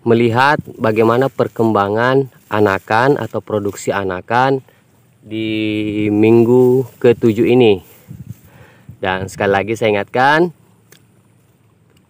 melihat bagaimana perkembangan anakan atau produksi anakan di minggu ke-7 ini. Dan sekali lagi saya ingatkan,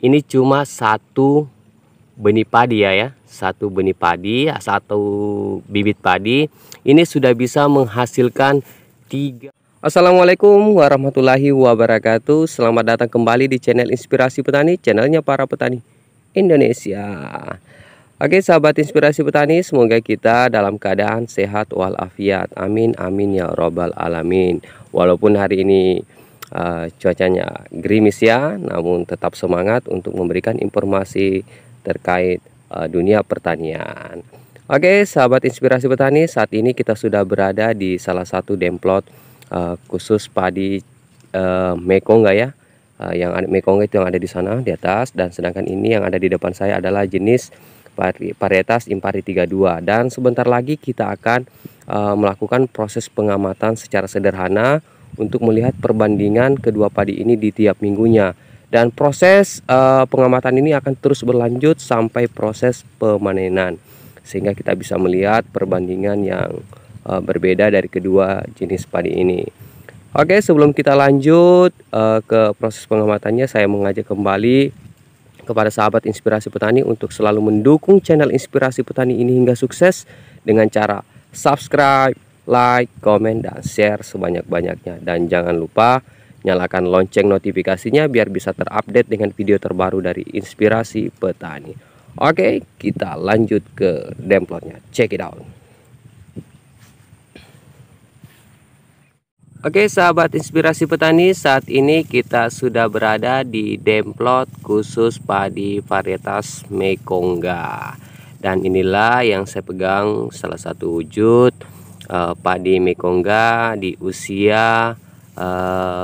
ini cuma satu benih padi ya, satu benih padi, satu bibit padi. Ini sudah bisa menghasilkan 3. Assalamualaikum warahmatullahi wabarakatuh. Selamat datang kembali di channel Inspirasi Petani, channelnya para petani Indonesia. Oke sahabat Inspirasi Petani, semoga kita dalam keadaan sehat walafiat. Amin amin ya robbal alamin. Walaupun hari ini cuacanya gerimis ya, namun tetap semangat untuk memberikan informasi terkait dunia pertanian. Oke sahabat Inspirasi Petani, saat ini kita sudah berada di salah satu demplot khusus padi Mekongga ya. Yang ada Mekongga itu yang ada di sana di atas, dan sedangkan ini yang ada di depan saya adalah jenis varietas Impari 32. Dan sebentar lagi kita akan melakukan proses pengamatan secara sederhana untuk melihat perbandingan kedua padi ini di tiap minggunya. Dan proses pengamatan ini akan terus berlanjut sampai proses pemanenan, sehingga kita bisa melihat perbandingan yang berbeda dari kedua jenis padi ini. Oke, sebelum kita lanjut ke proses pengamatannya, saya mengajak kembali kepada sahabat Inspirasi Petani untuk selalu mendukung channel Inspirasi Petani ini hingga sukses dengan cara subscribe, like, komen, dan share sebanyak-banyaknya. Dan jangan lupa nyalakan lonceng notifikasinya biar bisa terupdate dengan video terbaru dari Inspirasi Petani. Oke, kita lanjut ke demplotnya. Check it out. Oke sahabat Inspirasi Petani, saat ini kita sudah berada di demplot khusus padi varietas Mekongga. Dan inilah yang saya pegang, salah satu wujud padi Mekongga di usia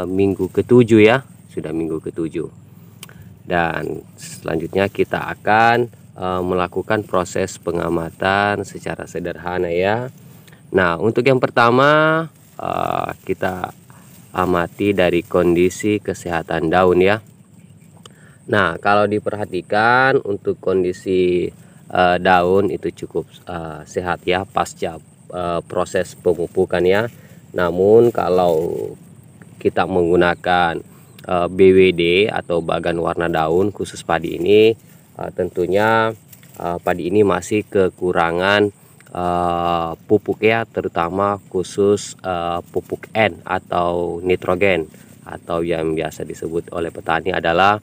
minggu ke-7 ya, sudah minggu ke-7. Dan selanjutnya kita akan melakukan proses pengamatan secara sederhana ya. Nah, untuk yang pertama kita amati dari kondisi kesehatan daun ya. Nah, kalau diperhatikan untuk kondisi daun itu cukup sehat ya pasca proses pemupukan ya. Namun kalau kita menggunakan BWD atau bagan warna daun khusus padi ini, tentunya padi ini masih kekurangan pupuk ya, terutama khusus pupuk N atau nitrogen, atau yang biasa disebut oleh petani adalah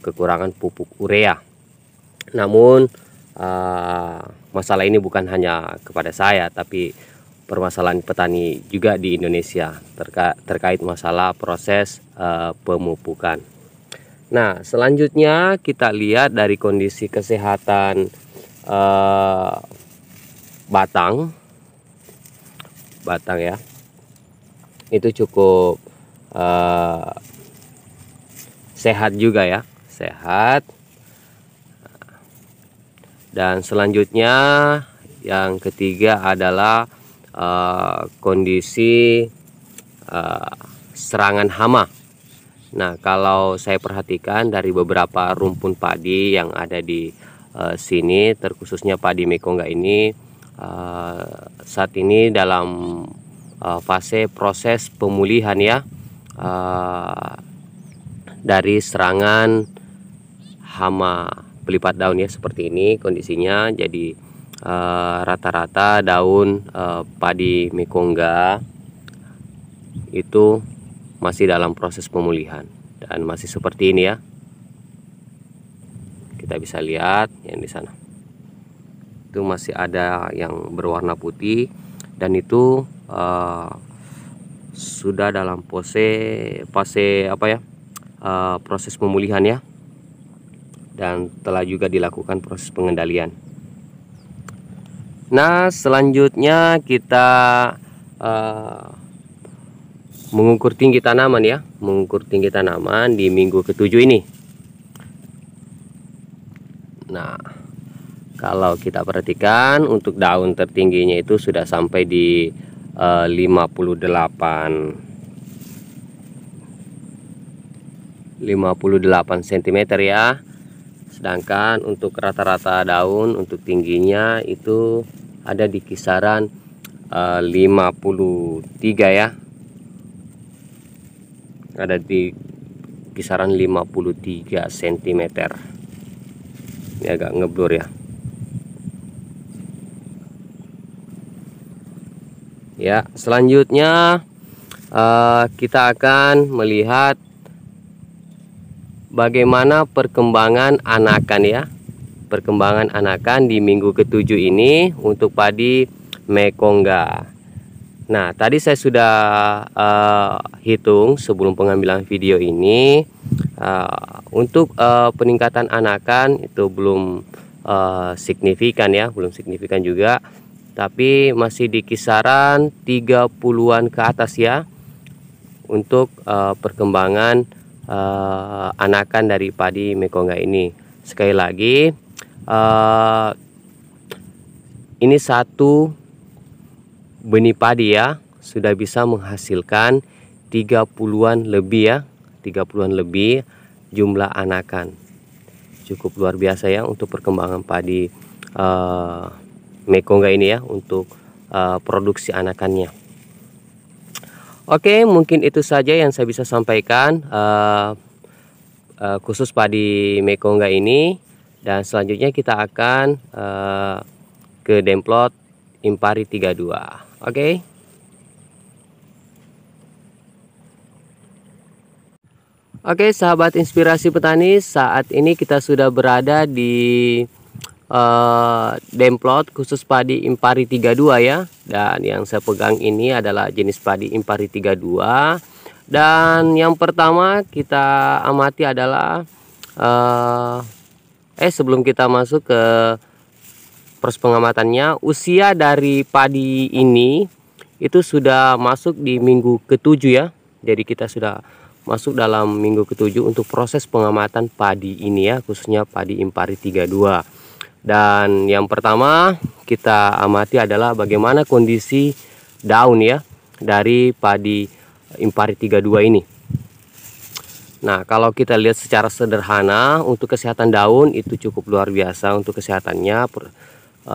kekurangan pupuk urea. Namun masalah ini bukan hanya kepada saya, tapi permasalahan petani juga di Indonesia terkait masalah proses pemupukan. Nah, selanjutnya kita lihat dari kondisi kesehatan batang ya, itu cukup sehat juga ya, sehat. Dan selanjutnya yang ketiga adalah kondisi serangan hama. Nah, kalau saya perhatikan dari beberapa rumpun padi yang ada di sini, terkhususnya padi Mekongga ini, saat ini dalam fase proses pemulihan ya, dari serangan hama pelipat daun ya, seperti ini kondisinya. Jadi rata-rata daun padi Mekongga itu masih dalam proses pemulihan dan masih seperti ini ya. Kita bisa lihat yang di sana itu masih ada yang berwarna putih, dan itu sudah dalam fase apa ya, proses pemulihan ya, dan telah juga dilakukan proses pengendalian. Nah, selanjutnya kita mengukur tinggi tanaman ya, mengukur tinggi tanaman di minggu ke-7 ini. Nah, kalau kita perhatikan untuk daun tertingginya itu sudah sampai di 58 cm ya. Sedangkan untuk rata-rata daun untuk tingginya itu ada di kisaran 53 ya. Ada di kisaran 53 cm. Ini agak ngeblur ya. Ya, selanjutnya kita akan melihat bagaimana perkembangan anakan ya. Perkembangan anakan di minggu ke-7 ini untuk padi Mekongga. Nah, tadi saya sudah hitung sebelum pengambilan video ini, untuk peningkatan anakan itu belum signifikan ya, belum signifikan juga, tapi masih di kisaran 30-an ke atas ya untuk perkembangan anakan dari padi Mekongga ini. Sekali lagi, ini satu benih padi ya sudah bisa menghasilkan 30-an lebih ya, 30-an lebih jumlah anakan. Cukup luar biasa ya untuk perkembangan padi Mekongga ini ya, untuk produksi anakannya. Oke, mungkin itu saja yang saya bisa sampaikan khusus padi Mekongga ini, dan selanjutnya kita akan ke Demplot Impari 32. Oke. Oke, sahabat inspirasi petani, saat ini kita sudah berada di Demplot khusus padi Impari 32 ya. Dan yang saya pegang ini adalah jenis padi Impari 32. Dan yang pertama kita amati adalah sebelum kita masuk ke proses pengamatannya, usia dari padi ini itu sudah masuk di minggu ke-7 ya. Jadi kita sudah masuk dalam minggu ke-7 untuk proses pengamatan padi ini ya, khususnya padi Impari 32. Dan yang pertama kita amati adalah bagaimana kondisi daun ya dari padi Impari 32 ini. Nah, kalau kita lihat secara sederhana, untuk kesehatan daun itu cukup luar biasa untuk kesehatannya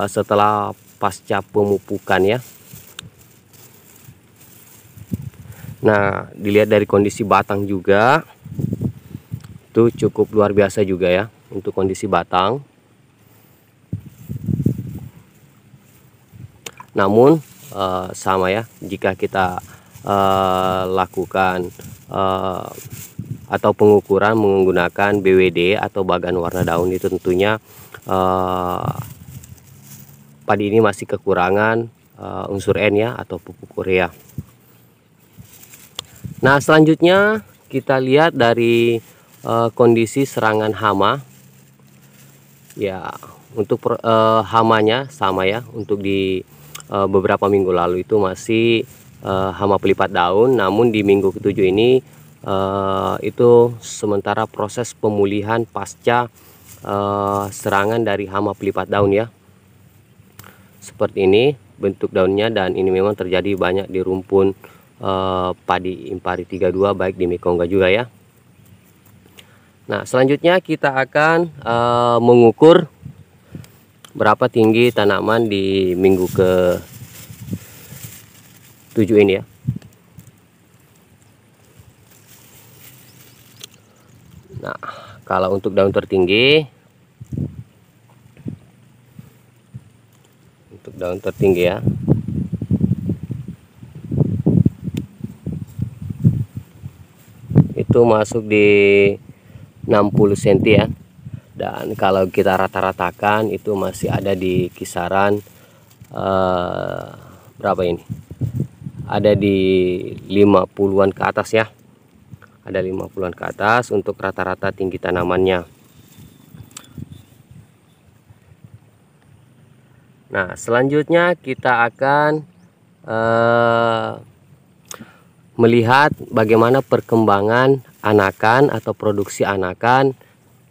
setelah pasca pemupukan ya. Nah, dilihat dari kondisi batang juga itu cukup luar biasa juga ya untuk kondisi batang. Namun sama ya, jika kita lakukan atau pengukuran menggunakan BWD atau bagan warna daun, itu tentunya padi ini masih kekurangan unsur N ya, atau pupuk urea. Nah, selanjutnya kita lihat dari kondisi serangan hama ya. Untuk hamanya sama ya, untuk di beberapa minggu lalu itu masih hama pelipat daun, namun di minggu ke-7 ini itu sementara proses pemulihan pasca serangan dari hama pelipat daun ya. Seperti ini bentuk daunnya, dan ini memang terjadi banyak di rumpun padi Impari 32 baik di Mekongga juga ya. Nah, selanjutnya kita akan mengukur berapa tinggi tanaman di minggu ke-7 ini ya. Nah, kalau untuk daun tertinggi, ya, itu masuk di 60 cm ya. Dan kalau kita rata-ratakan itu masih ada di kisaran berapa ini? Ada di 50-an ke atas ya. Ada 50-an ke atas untuk rata-rata tinggi tanamannya. Nah, selanjutnya kita akan melihat bagaimana perkembangan anakan atau produksi anakan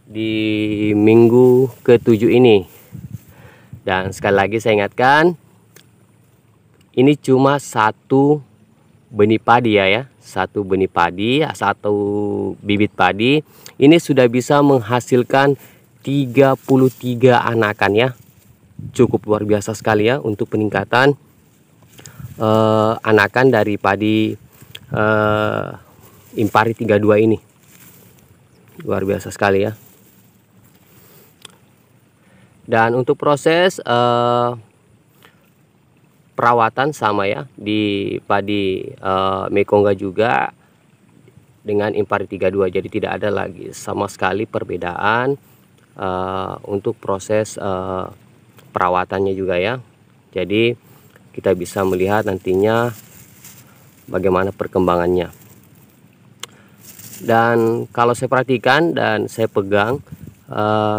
di minggu ke-7 ini. Dan sekali lagi saya ingatkan, ini cuma satu benih padi ya, satu benih padi, satu bibit padi ini sudah bisa menghasilkan 33 anakan ya. Cukup luar biasa sekali ya untuk peningkatan anakan dari padi Impari 32 ini. Luar biasa sekali ya. Dan untuk proses perawatan sama ya di padi Mekongga juga dengan Impari 32. Jadi tidak ada lagi sama sekali perbedaan untuk proses perawatannya juga ya. Jadi kita bisa melihat nantinya bagaimana perkembangannya. Dan kalau saya perhatikan dan saya pegang,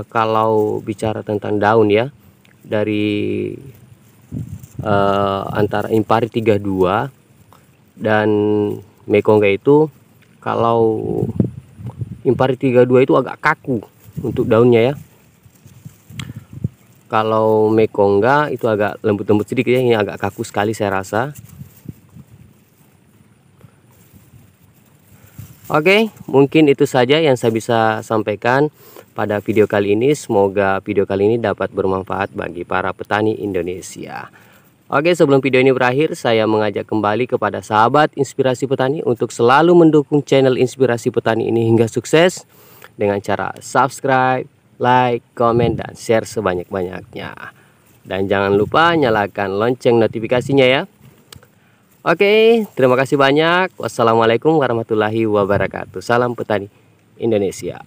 kalau bicara tentang daun ya, dari antara Impari 32 dan Mekongga itu, kalau Impari 32 itu agak kaku untuk daunnya ya. Kalau Mekongga itu agak lembut-lembut sedikit ya, ini agak kaku sekali saya rasa. Oke, mungkin itu saja yang saya bisa sampaikan pada video kali ini. Semoga video kali ini dapat bermanfaat bagi para petani Indonesia. Oke, sebelum video ini berakhir, saya mengajak kembali kepada sahabat Inspirasi Petani untuk selalu mendukung channel Inspirasi Petani ini hingga sukses dengan cara subscribe, like, komen, dan share sebanyak-banyaknya. Dan jangan lupa nyalakan lonceng notifikasinya ya. Oke, terima kasih banyak. Wassalamualaikum warahmatullahi wabarakatuh. Salam petani Indonesia.